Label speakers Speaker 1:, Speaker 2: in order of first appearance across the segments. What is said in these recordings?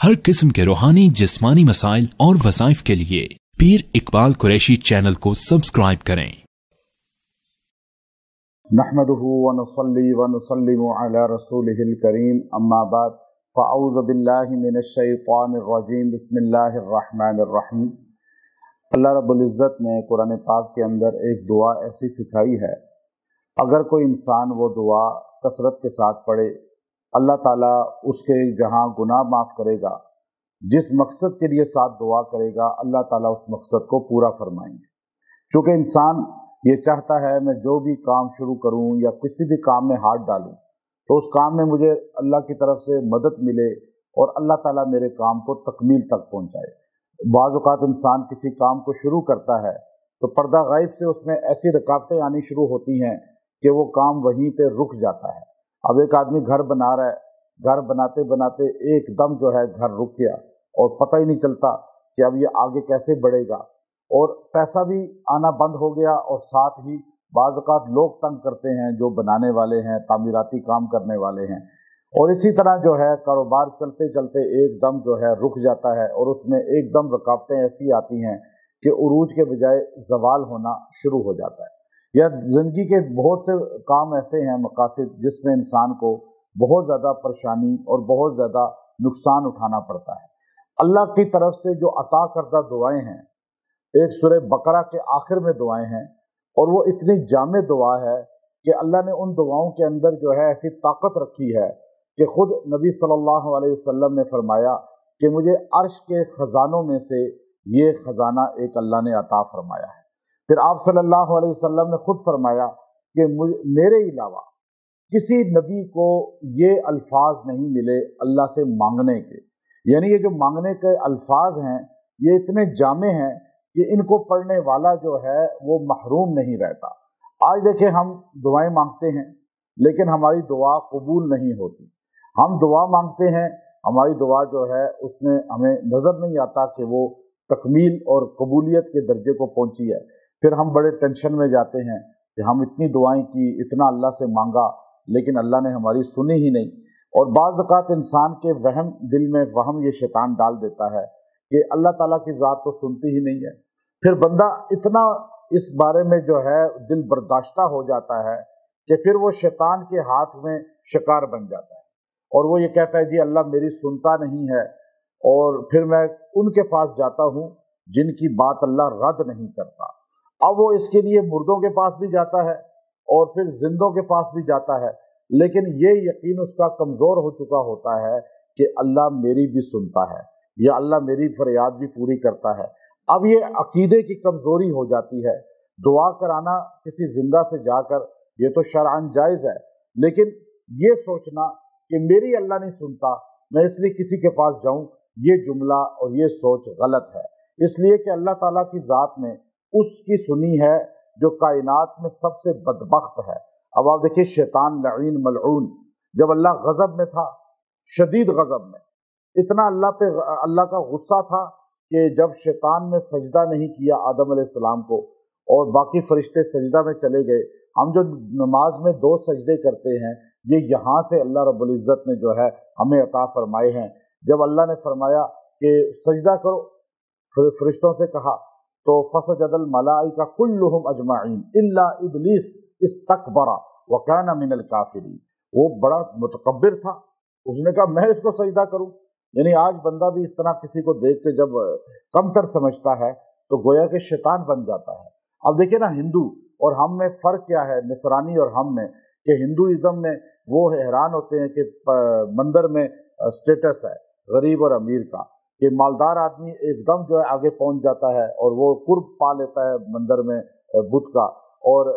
Speaker 1: हर किस्म के रूहानी जिस्मानी मसाइल और वज़ाइफ के लिए पीर इकबाल कुरैशी चैनल को सब्सक्राइब करें।
Speaker 2: नहमदुहु व नुसल्ली व नुसल्लिमु अला रसूलिहिल करीम, अम्मा बाद, फ़अऊज़ु बिल्लाहि मिनश शैतानिर रजीम, बिस्मिल्लाहिर रहमानिर रहीम। अल्लाह रब्बुल इज़्ज़त ने कुरान पाक के अंदर एक दुआ ऐसी सिखाई है, अगर कोई इंसान वो दुआ कसरत के साथ पढ़े, अल्लाह ताला उसके जहाँ गुनाह माफ़ करेगा, जिस मकसद के लिए साथ दुआ करेगा अल्लाह ताला उस मकसद को पूरा फरमाएंगे। क्योंकि इंसान ये चाहता है मैं जो भी काम शुरू करूं या किसी भी काम में हाथ डालूं तो उस काम में मुझे अल्लाह की तरफ से मदद मिले और अल्लाह ताला मेरे काम को तकमील तक पहुंचाए। बाज़ औक़ात इंसान किसी काम को शुरू करता है तो पर्दा गायब से उसमें ऐसी रुकावटें आनी शुरू होती हैं कि वो काम वहीं पे रुक जाता है। अब एक आदमी घर बना रहा है, घर बनाते बनाते एकदम जो है घर रुक गया और पता ही नहीं चलता कि अब ये आगे कैसे बढ़ेगा, और पैसा भी आना बंद हो गया और साथ ही बाज़ औक़ात लोग तंग करते हैं जो बनाने वाले हैं, तामीराती काम करने वाले हैं, और इसी तरह जो है कारोबार चलते चलते एकदम जो है रुक जाता है और उसमें एकदम रुकावटें ऐसी आती हैं कि उरूज के बजाय ज़वाल होना शुरू हो जाता है। या ज़िंदगी के बहुत से काम ऐसे हैं मकासद जिसमें इंसान को बहुत ज़्यादा परेशानी और बहुत ज़्यादा नुकसान उठाना पड़ता है। अल्लाह की तरफ से जो अता करदा दुआएं हैं, एक सूरह बकरा के आखिर में दुआएं हैं, और वो इतनी जामे दुआ है कि अल्लाह ने उन दुआओं के अंदर जो है ऐसी ताकत रखी है कि खुद नबी सल्लल्लाहु अलैहि वसल्लम ने फरमाया कि मुझे अर्श के ख़जानों में से ये ख़जाना एक अल्लाह ने अता फरमाया है। फिर आप सल्लल्लाहु अलैहि वसल्लम ने खुद फरमाया कि मेरे अलावा किसी नबी को ये अल्फाज नहीं मिले अल्लाह से मांगने के, यानी ये जो मांगने के अल्फाज हैं ये इतने जामे हैं कि इनको पढ़ने वाला जो है वो महरूम नहीं रहता। आज देखें, हम दुआएं मांगते हैं लेकिन हमारी दुआ कबूल नहीं होती। हम दुआ मांगते हैं, हमारी दुआ जो है उसमें हमें नज़र नहीं आता कि वो तकमील और कबूलियत के दर्जे को पहुंची है। फिर हम बड़े टेंशन में जाते हैं कि हम इतनी दुआएं की, इतना अल्लाह से मांगा, लेकिन अल्लाह ने हमारी सुनी ही नहीं। और बाज़ औक़ात इंसान के वहम, दिल में वहम ये शैतान डाल देता है कि अल्लाह ताला की ज़ात तो सुनती ही नहीं है। फिर बंदा इतना इस बारे में जो है दिल बर्दाश्ता हो जाता है कि फिर वो शैतान के हाथ में शिकार बन जाता है और वो ये कहता है जी अल्लाह मेरी सुनता नहीं है, और फिर मैं उनके पास जाता हूँ जिनकी बात अल्लाह रद्द नहीं करता। अब वो इसके लिए मुर्दों के पास भी जाता है और फिर जिंदों के पास भी जाता है, लेकिन ये यकीन उसका कमज़ोर हो चुका होता है कि अल्लाह मेरी भी सुनता है या अल्लाह मेरी फरियाद भी पूरी करता है। अब ये अकीदे की कमज़ोरी हो जाती है। दुआ कराना किसी जिंदा से जाकर ये तो शरअन जायज़ है, लेकिन ये सोचना कि मेरी अल्लाह नहीं सुनता, मैं इसलिए किसी के पास जाऊं, ये जुमला और ये सोच गलत है। इसलिए कि अल्लाह ताला की ज़ात ने उसकी सुनी है जो कायनात में सबसे बदबख्त है। अब आप देखिए, शैतान लईन मलऊन जब अल्लाह गज़ब में था, शदीद गज़ब में, इतना अल्लाह का गुस्सा था कि जब शैतान ने सजदा नहीं किया आदम अलैहिस्सलाम को और बाकी फरिश्ते सजदा में चले गए। हम जो नमाज में 2 सजदे करते हैं ये यहाँ से अल्लाह रब्बुल इज़्ज़त ने जो है हमें अता फरमाए हैं। जब अल्लाह ने फरमाया कि सजदा करो, फरिश्तों से कहा तो फसजदल मलाइका कुल्लुहुम अजमाइन इल्ला इब्लीस इस्तकबरा व काना मिनल काफिरीन। वो बड़ा मुतकब्बिर था, उसने कहा मैं इसको सजदा करूं। यानी आज बंदा भी इस तरह किसी को देख के जब कमतर समझता है तो गोया के शैतान बन जाता है। अब देखिए ना, हिंदू और हम में फ़र्क क्या है, नसरानी और हम में, कि हिंदुइज़्म में वो हैरान होते हैं कि मंदिर में स्टेटस है गरीब और अमीर का, कि मालदार आदमी एकदम जो है आगे पहुंच जाता है और वो कुर्ब पा लेता है मंदिर में बुत का, और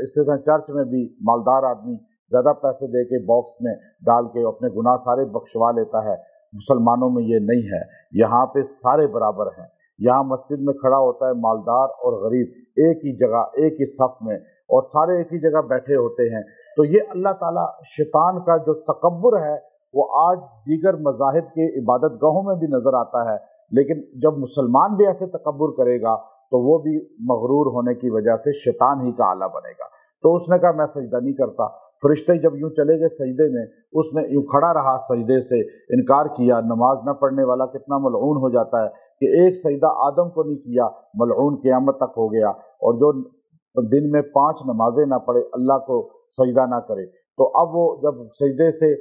Speaker 2: इसी तरह चर्च में भी मालदार आदमी ज़्यादा पैसे दे के बॉक्स में डाल के अपने गुनाह सारे बख्शवा लेता है। मुसलमानों में ये नहीं है, यहाँ पे सारे बराबर हैं। यहाँ मस्जिद में खड़ा होता है मालदार और गरीब एक ही जगह, एक ही सफ में, और सारे एक ही जगह बैठे होते हैं। तो ये अल्लाह ताला शैतान का जो तकब्बुर है वो आज दीगर मज़ाहिब के इबादत गाहों में भी नज़र आता है, लेकिन जब मुसलमान भी ऐसे तकब्बुर करेगा तो वो भी मगरूर होने की वजह से शैतान ही का आला बनेगा। तो उसने कहा मैं सजदा नहीं करता। फरिश्ते जब यूं चले गए सजदे में, उसने यूं खड़ा रहा सजदे से, इनकार किया। नमाज न पढ़ने वाला कितना मलऊन हो जाता है कि एक सजदा आदम को नहीं किया, मलऊन क़यामत तक हो गया। और जो दिन में 5 नमाजें ना पढ़े, अल्लाह को सजदा ना करे। तो अब वो जब सजदे से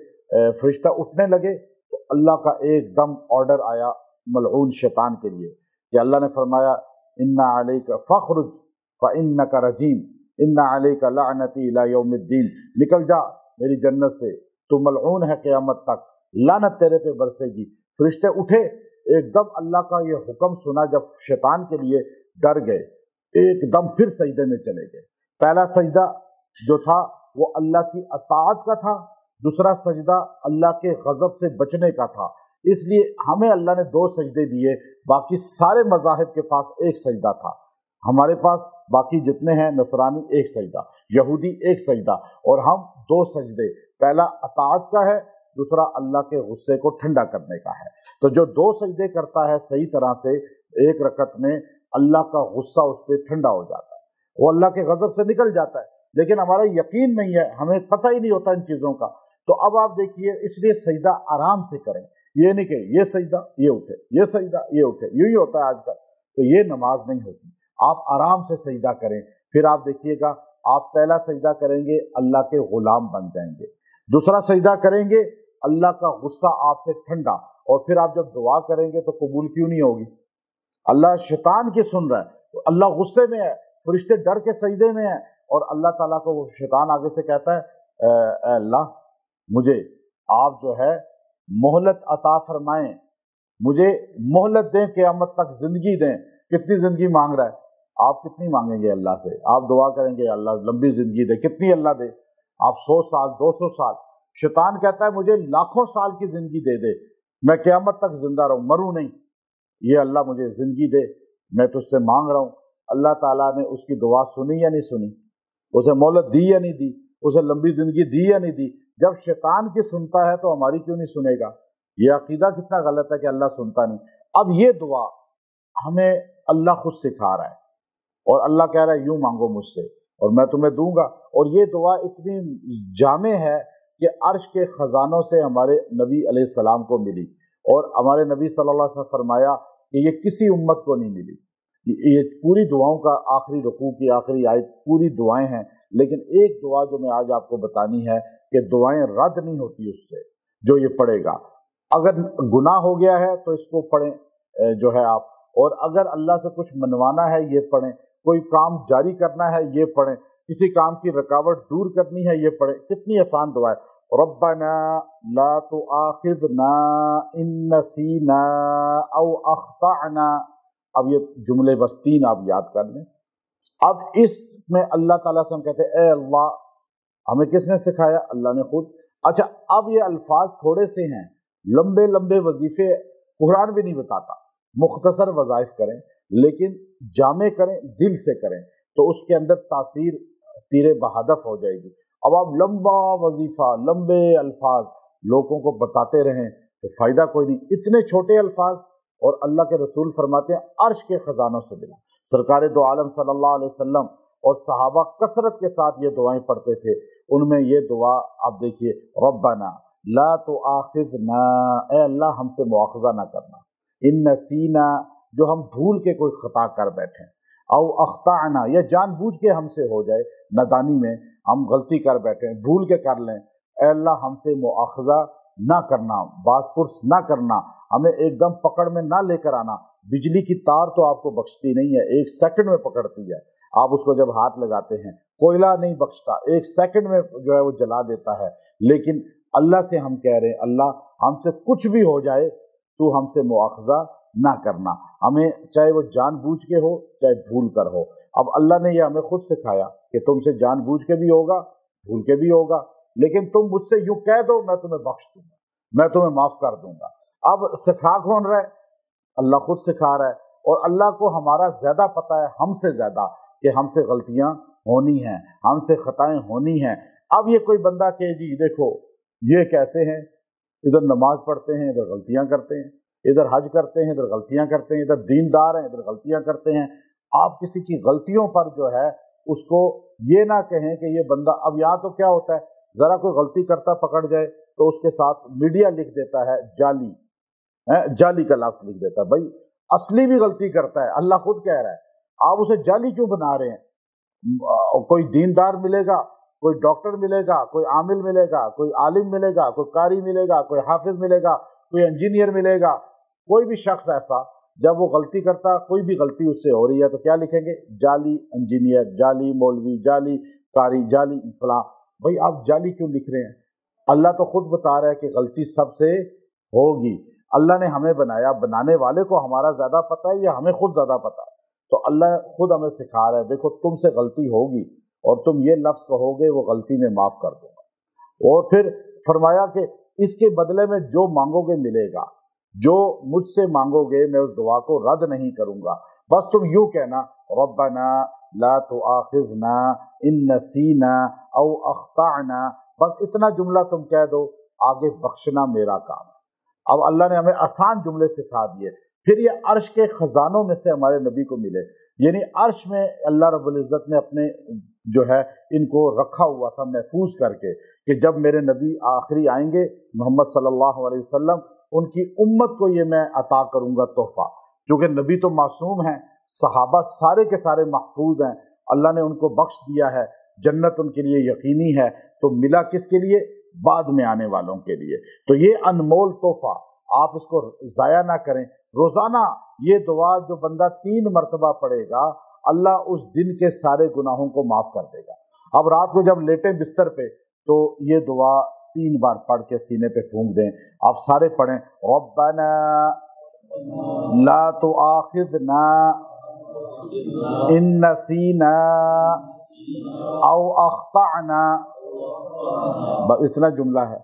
Speaker 2: फरिश्ता उठने लगे तो अल्लाह का एकदम ऑर्डर आया मलऊन शैतान के लिए कि अल्लाह ने फरमाया, इन्ना अलैका फखरुज फइन्नका रजीम, इन्ना अलैका लअनती इला यौमिद्दीन, निकल जा मेरी जन्नत से, तू मलऊन है क़यामत तक, लानत तेरे पे बरसेगी। फरिश्ते उठे, एकदम अल्लाह का ये हुक्म सुना जब शैतान के लिए डर गए, एकदम फिर सजदे में चले गए। पहला सजदा जो था वो अल्लाह की अताअत का था, दूसरा सजदा अल्लाह के गज़ब से बचने का था। इसलिए हमें अल्लाह ने 2 सजदे दिए, बाकी सारे मज़ाहिब के पास एक सजदा था। हमारे पास बाकी जितने हैं, नसरानी एक सजदा, यहूदी एक सजदा, और हम 2 सजदे, पहला अताअत का है, दूसरा अल्लाह के गुस्से को ठंडा करने का है। तो जो 2 सजदे करता है सही तरह से एक रकत में, अल्लाह का गुस्सा उस पर ठंडा हो जाता है, वो अल्लाह के गज़ब से निकल जाता है। लेकिन हमारा यकीन नहीं है, हमें पता ही नहीं होता इन चीज़ों का। तो अब आप देखिए, इसलिए सजदा आराम से करें, ये नहीं कि ये सजदा ये उठे, ये सजदा ये उठे, यूं ही होता है आजकल। तो ये नमाज नहीं होती। आप आराम से सजदा करें। फिर आप देखिएगा, आप पहला सजदा करेंगे अल्लाह के गुलाम बन जाएंगे, दूसरा सजदा करेंगे अल्लाह का गुस्सा आपसे ठंडा, और फिर आप जब दुआ करेंगे तो कबूल क्यों नहीं होगी? अल्लाह शैतान की सुन रहा है, अल्लाह गुस्से में है, फरिश्ते डर के सजदे में है, और अल्लाह ताला को वो शैतान आगे से कहता है, अल्लाह मुझे आप जो है मोहलत अता फरमाएं, मुझे मोहलत दें, क़यामत तक जिंदगी दें। कितनी जिंदगी मांग रहा है? आप कितनी मांगेंगे अल्लाह से? आप दुआ करेंगे अल्लाह लंबी जिंदगी दे, कितनी अल्लाह दे? आप 100 साल 200 साल। शैतान कहता है मुझे लाखों साल की जिंदगी दे दे, मैं क़यामत तक जिंदा रहूं, मरूं नहीं। ये अल्लाह मुझे जिंदगी दे, मैं तुझसे मांग रहा हूँ। अल्लाह ताला ने उसकी दुआ सुनी या नहीं सुनी? उसे मोहलत दी या नहीं दी? उसे लंबी जिंदगी दी या नहीं दी? जब शैतान की सुनता है तो हमारी क्यों नहीं सुनेगा? ये अकीदा कितना गलत है कि अल्लाह सुनता नहीं। अब ये दुआ हमें अल्लाह खुद सिखा रहा है, और अल्लाह कह रहा है यूं मांगो मुझसे और मैं तुम्हें दूंगा। और ये दुआ इतनी जामे है कि अर्श के खजानों से हमारे नबी अलैहिस्सलाम को मिली, और हमारे नबी सल्लल्लाहु अलैहि वसल्लम फरमाया कि ये किसी उम्मत को नहीं मिली। ये पूरी दुआओं का आखिरी रुकू की आखिरी आयत पूरी दुआएं हैं, लेकिन एक दुआ जो मैं आज आपको बतानी है कि दुआएं रद्द नहीं होती उससे, जो ये पढ़ेगा। अगर गुनाह हो गया है तो इसको पढ़ें जो है आप, और अगर अल्लाह से कुछ मनवाना है ये पढ़ें, कोई काम जारी करना है ये पढ़ें, किसी काम की रुकावट दूर करनी है ये पढ़ें। कितनी आसान दुआ है। रब्बना ला तुआखिज़ना इन नसीना औ अख्ताना। अब ये जुमले बस 3 आप याद कर लें। अब इसमें अल्लाह ताला से हम कहते हैं, ए अल्लाह, हमें किसने सिखाया? अल्लाह ने खुद। अच्छा, अब ये अल्फाज थोड़े से हैं, लंबे लंबे वजीफे कुरान भी नहीं बताता। मुख्तसर वज़ाइफ करें, लेकिन जामे करें, दिल से करें, तो उसके अंदर तासीर तीरे बहादफ हो जाएगी। अब आप लंबा वजीफा, लंबे अल्फाज लोगों को बताते रहें तो फ़ायदा कोई नहीं। इतने छोटे अल्फाज, और अल्लाह के रसूल फरमाते हैं अर्श के खजानों से मिला। सरकार दो आलम सल्लल्लाहु अलैहि वसल्लम और सहाबा कसरत के साथ ये दुआएं पढ़ते थे। उनमें ये दुआ आप देखिए, रब्बना ला तुआखिज़ना, ए अल्लाह हमसे मुआखज़ा ना करना, इन नसीना, जो हम भूल के कोई खता कर बैठे, औ अख्ताना, या जानबूझ के हमसे हो जाए, नादानी में हम गलती कर बैठे, भूल के कर लें, ए अल्लाह हमसे मुआखज़ा ना करना, बासपुरस ना करना, हमें एकदम पकड़ में ना लेकर आना। बिजली की तार तो आपको बख्शती नहीं है, 1 सेकंड में पकड़ती है। आप उसको जब हाथ लगाते हैं, कोयला नहीं बख्शता, 1 सेकंड में जो है वो जला देता है। लेकिन अल्लाह से हम कह रहे हैं, अल्लाह हमसे कुछ भी हो जाए तू हमसे मुआखज़ा ना करना, हमें चाहे वो जानबूझ के हो चाहे भूल कर हो। अब अल्लाह ने यह हमें खुद सिखाया कि तुमसे जानबूझ के भी होगा, भूल के भी होगा, लेकिन तुम मुझसे यूं कह दो मैं तुम्हें बख्श दूंगा, मैं तुम्हें माफ कर दूंगा। अब सिखा कौन रहा है? अल्लाह खुद सिखा रहा है, और अल्लाह को हमारा ज्यादा पता है, हमसे ज्यादा, कि हमसे गलतियां होनी हैं, हमसे खताएं होनी हैं। अब ये कोई बंदा कहे जी देखो ये कैसे हैं, इधर नमाज पढ़ते हैं इधर गलतियां करते हैं, इधर हज करते हैं इधर गलतियां करते हैं, इधर दीनदार हैं इधर गलतियां करते हैं। आप किसी की गलतियों पर जो है उसको ये ना कहें कि ये बंदा, अब यहाँ तो क्या होता है, ذرا کوئی غلطی کرتا پکڑ جائے تو اس کے ساتھ میڈیا لکھ دیتا ہے جعلی، جعلی کا لفظ لکھ دیتا ہے۔ بھائی اصلی بھی غلطی کرتا ہے، اللہ خود کہہ رہا ہے آپ اسے جعلی کیوں بنا رہے ہیں؟ کوئی دیندار ملے گا، کوئی ڈاکٹر ملے گا، کوئی عامل ملے گا، کوئی عالم ملے گا، کوئی قاری ملے گا، کوئی حافظ ملے گا، کوئی انجینئر ملے گا، کوئی بھی شخص ایسا جب وہ غلطی کرتا، کوئی بھی غلطی اس سے ہو رہی ہے تو کیا لکھیں گے؟ جعلی انجینئر، جعلی مولوی، جعلی قاری، جعلی فلاں۔ بھائی آپ جعلی کیوں لکھ رہے ہیں؟ اللہ تو خود بتا رہا ہے کہ غلطی سب سے ہوگی۔ اللہ نے ہمیں بنایا، بنانے والے کو ہمارا زیادہ پتہ ہے یا ہمیں خود زیادہ پتہ ہے؟ تو اللہ خود ہمیں سکھا رہا ہے دیکھو تم سے غلطی ہوگی اور تم یہ لفظ کہو گے وہ غلطی میں معاف کر دوں گا۔ اور پھر فرمایا کہ اس کے بدلے میں جو مانگو گے ملے گا، جو مجھ سے مانگو گے میں اس دعا کو رد نہیں کروں گا۔ بس تم یوں کہنا ربنا لا تؤاخذنا ان نسینا او اخطأنا، بس اتنا جملہ تم کہہ دو، آگے بخشنا میرا کام ہے۔ اب اللہ نے ہمیں آسان جملے سکھا دیے۔ پھر یہ عرش کے خزانوں میں سے ہمارے نبی کو ملے، یعنی عرش میں اللہ رب العزت نے اپنے جو ہے ان کو رکھا ہوا تھا محفوظ کر کے کہ جب میرے نبی آخری آئیں گے محمد صلی اللہ علیہ وسلم، ان کی امت کو یہ میں عطا کروں گا تحفہ، کیونکہ نبی تو معصوم ہیں، صحابہ سارے کے سارے محفوظ ہیں، اللہ نے ان کو بخش دیا ہے، جنت ان کے لیے یقینی ہے، تو ملا کس کے لیے؟ بعد میں آنے والوں کے لیے۔ تو یہ انمول تحفہ آپ اس کو ضائع نہ کریں۔ روزانہ یہ دعا جو بندہ 3 مرتبہ پڑھے گا اللہ اس دن کے سارے گناہوں کو معاف کر دے گا۔ اب رات کو جب لیٹیں بستر پہ تو یہ دعا 3 بار پڑھ کے سینے پہ پھونک دیں۔ آپ سارے پڑھیں ربنا لا تؤاخذنا ان نسینا او اخطأنا، بس اتنا جملہ ہے۔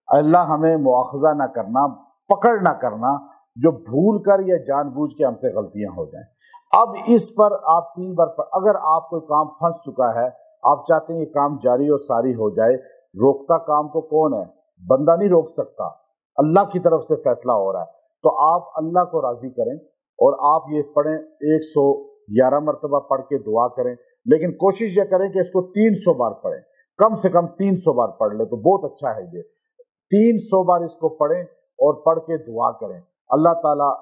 Speaker 2: اللہ ہمیں مؤاخذہ نہ کرنا، پکڑ نہ کرنا جو بھول کر یا جان بوجھ کے ہم سے غلطیاں ہو جائیں۔ اب اس پر آپ 3 بار اگر آپ کوئی کام پھنس چکا ہے، آپ چاہتے ہیں یہ کام جاری اور ساری ہو جائے، روکتا کام کو کون ہے؟ بندہ نہیں روک سکتا، اللہ کی طرف سے فیصلہ ہو رہا ہے۔ تو آپ اللہ کو راضی کریں اور آپ یہ پڑھیں، 111 مرتبہ پڑھ کے دعا کریں، لیکن کوشش یہ کریں کہ اس کو 300 بار پڑھیں، کم سے کم 300 بار پڑھ لیں تو بہت اچھا ہے۔ یہ 300 بار اس کو پڑھیں اور پڑھ کے دعا کریں۔ اللہ تعالیٰ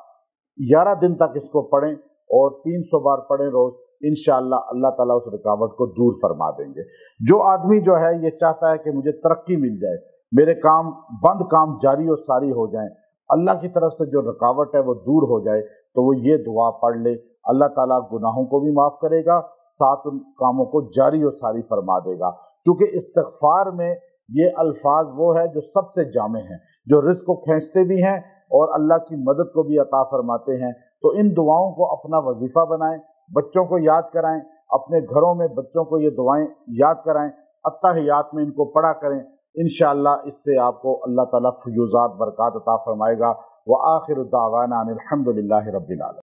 Speaker 2: 11 دن تک اس کو پڑھیں اور 300 بار پڑھیں روز، انشاءاللہ اللہ تعالیٰ اس رکاوٹ کو دور فرما دیں گے۔ جو آدمی جو ہے یہ چاہتا ہے کہ مجھے ترقی مل جائے، میرے کام جاری اور ساری ہو جائیں، اللہ کی طرف سے جو رکاوٹ ہے وہ دور ہو جائے، تو وہ یہ دعا پڑھ لے، اللہ تعالیٰ گناہوں کو بھی معاف کرے گا، ساتھ ان کاموں کو جاری اور ساری فرما دے گا۔ کیونکہ استغفار میں یہ الفاظ وہ ہے جو سب سے جامع ہیں، جو رزق کو کھینچتے بھی ہیں اور اللہ کی مدد کو بھی عطا فرماتے ہیں۔ تو ان دعاؤں کو اپنا وظیفہ بنائیں، بچوں کو یاد کرائیں، اپنے گھروں میں بچوں کو یہ دعائیں یاد کرائیں، اتحیات میں ان کو پڑھا کریں، انشاءاللہ اس سے آپ کو اللہ تعالیٰ فیوزات برکات عطا فرمائے گا۔ وآخر دعوانا ان الحمد للہ رب العالمین۔